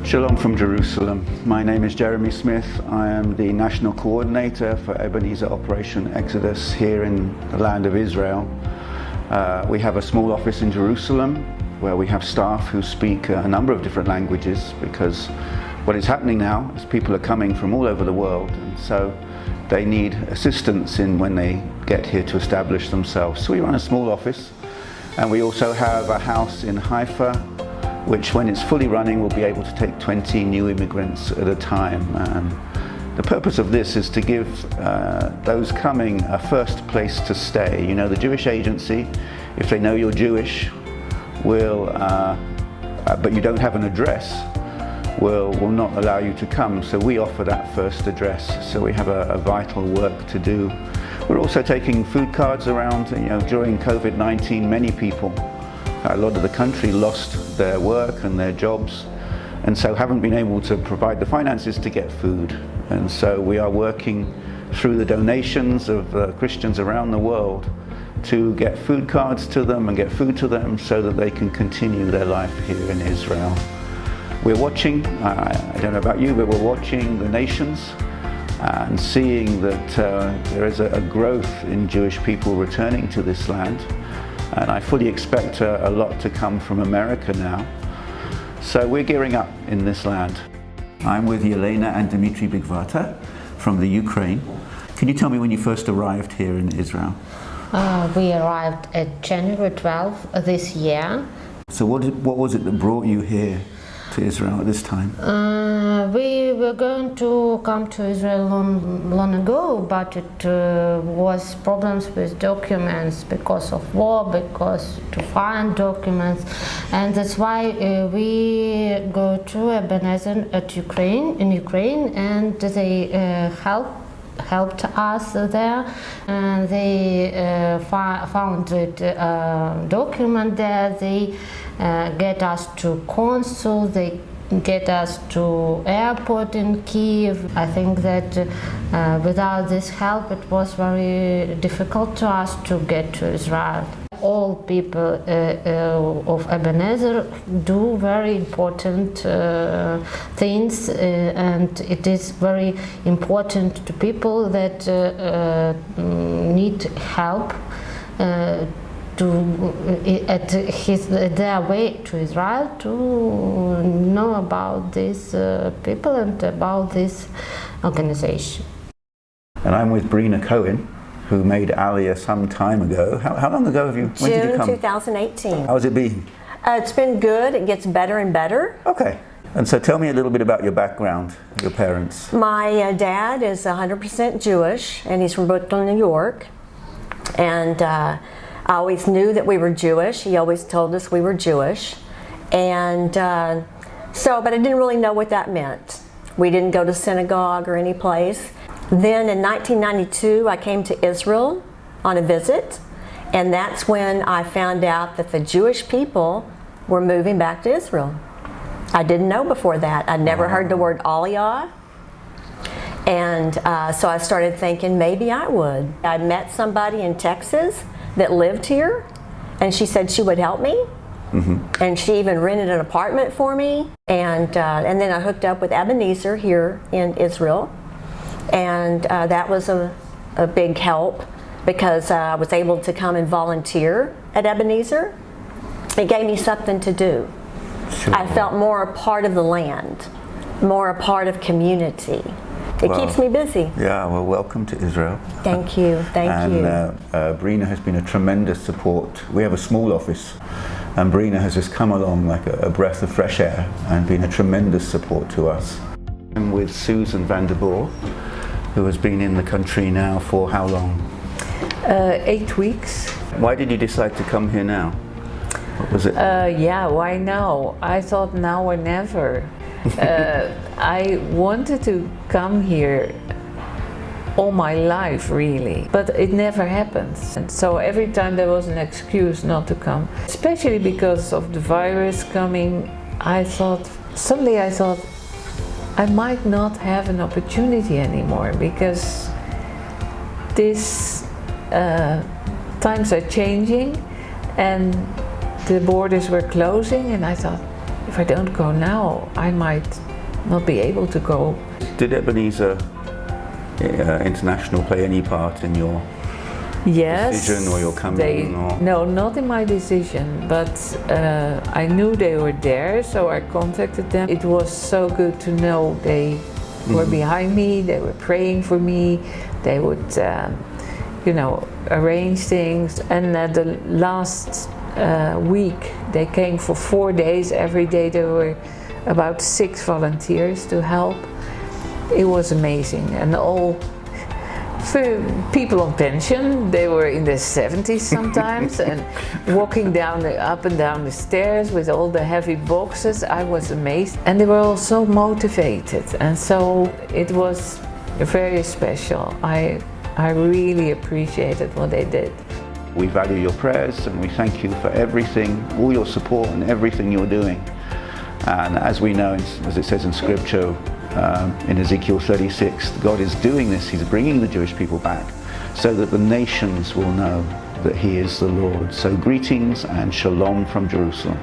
Shalom from Jerusalem. My name is Jeremy Smith. I am the National Coordinator for Ebenezer Operation Exodus here in the land of Israel. We have a small office in Jerusalem where we have staff who speak a number of different languages, because what is happening now is people are coming from all over the world, and so they need assistance in when they get here to establish themselves. So we run a small office, and we also have a house in Haifa, which when it's fully running will be able to take 20 new immigrants at a time. The purpose of this is to give those coming a first place to stay. You know, the Jewish agency, if they know you're Jewish, will, but you don't have an address, will not allow you to come. So we offer that first address. So we have a vital work to do. We're also taking food cards around. You know, during COVID-19, many people, a lot of the country lost their work and their jobs, and so haven't been able to provide the finances to get food. And so we are working through the donations of Christians around the world to get food cards to them and get food to them so that they can continue their life here in Israel. We're watching, I don't know about you, but we're watching the nations and seeing that there is a growth in Jewish people returning to this land. And I fully expect a lot to come from America now. So we're gearing up in this land. I'm with Yelena and Dmitry Bigvata from the Ukraine. Can you tell me when you first arrived here in Israel? We arrived at January 12th this year. So what was it that brought you here to Israel at this time? We were going to come to Israel long ago, but it was problems with documents because of war, because to find documents, and that's why we go to Ebenezer in Ukraine, and they helped us there, and they found a document there. They get us to consul, they get us to airport in Kiev. I think that without this help it was very difficult to us to get to Israel. All people of Ebenezer do very important things, and it is very important to people that need help their way to Israel, to know about these people and about this organization. And I'm with Brina Cohen, who made Aliyah some time ago. How long ago have you? When did you come? June 2018. How's it been? It's been good. It gets better and better. Okay. And so tell me a little bit about your background, your parents. My dad is 100% Jewish, and he's from Brooklyn, New York. And I always knew that we were Jewish. He always told us we were Jewish. And but I didn't really know what that meant. We didn't go to synagogue or any place. Then in 1992, I came to Israel on a visit, and that's when I found out that the Jewish people were moving back to Israel. I didn't know before that. I'd never heard the word Aliyah, and so I started thinking maybe I would. I met somebody in Texas that lived here, and she said she would help me. Mm-hmm. And she even rented an apartment for me, and then I hooked up with Ebenezer here in Israel. And that was a big help, because I was able to come and volunteer at Ebenezer. It gave me something to do. Sure. I felt more a part of the land, more a part of community. It keeps me busy. Yeah, well, welcome to Israel. Thank you, thank you. And Brina has been a tremendous support. We have a small office, and Brina has just come along like a breath of fresh air and been a tremendous support to us. I'm with Susan van der Boer, who has been in the country now for how long? 8 weeks. Why did you decide to come here now? What was it? Yeah, why now? I thought now or never. I wanted to come here all my life, really, but it never happened. And so every time there was an excuse not to come, especially because of the virus coming. Suddenly I thought I might not have an opportunity anymore, because times are changing and the borders were closing, and I thought, if I don't go now, I might not be able to go. Did Ebenezer International play any part in your decision or your coming? No, not in my decision, but I knew they were there, so I contacted them. It was so good to know they were behind me, they were praying for me, they would, arrange things. And the last week, they came for 4 days. Every day there were about 6 volunteers to help. It was amazing, and all for people on pension, they were in their 70s sometimes and walking up and down the stairs with all the heavy boxes. I was amazed, and they were all so motivated, and so it was very special. I really appreciated what they did. We value your prayers and we thank you for everything, all your support and everything you're doing. And as we know, as it says in Scripture, in Ezekiel 36, God is doing this. He's bringing the Jewish people back so that the nations will know that He is the Lord. So greetings and shalom from Jerusalem.